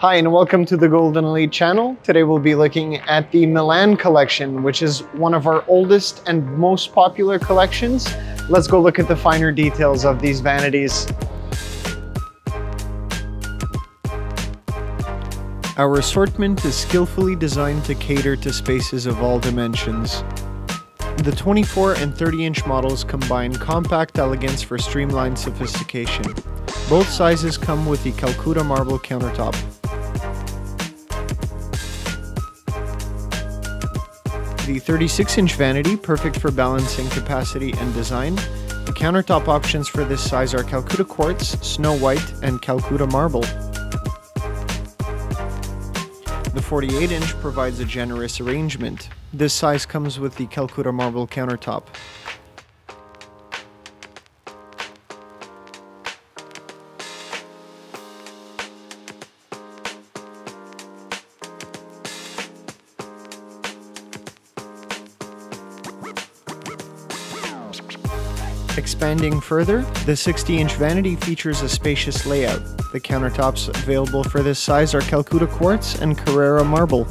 Hi and welcome to the Golden Elite channel. Today we'll be looking at the Milan collection, which is one of our oldest and most popular collections. Let's go look at the finer details of these vanities. Our assortment is skillfully designed to cater to spaces of all dimensions. The 24 and 30-inch models combine compact elegance for streamlined sophistication. Both sizes come with the Calcutta marble countertop. The 36-inch vanity, perfect for balancing capacity and design. The countertop options for this size are Calcutta quartz, snow white, and Calcutta marble. The 48-inch provides a generous arrangement. This size comes with the Calcutta marble countertop. Expanding further, the 60-inch vanity features a spacious layout. The countertops available for this size are Calcutta quartz and Carrara marble.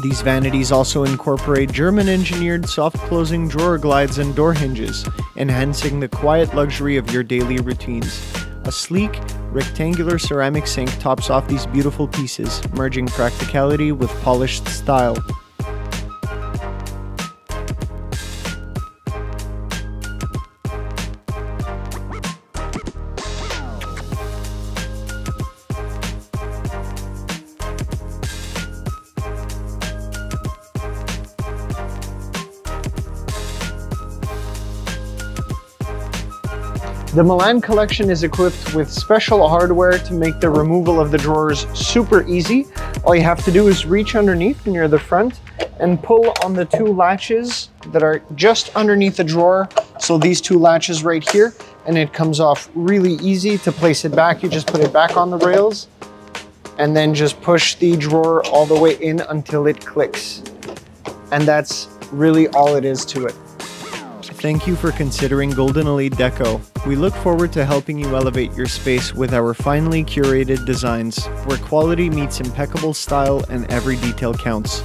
These vanities also incorporate German-engineered soft-closing drawer glides and door hinges, enhancing the quiet luxury of your daily routines. A sleek, rectangular ceramic sink tops off these beautiful pieces, merging practicality with polished style. The Milan collection is equipped with special hardware to make the removal of the drawers super easy. All you have to do is reach underneath near the front and pull on the two latches that are just underneath the drawer. So these two latches right here, and it comes off really easy to place it back. You just put it back on the rails and then just push the drawer all the way in until it clicks. And that's really all it is to it. Thank you for considering Golden Elite Deco. We look forward to helping you elevate your space with our finely curated designs, where quality meets impeccable style and every detail counts.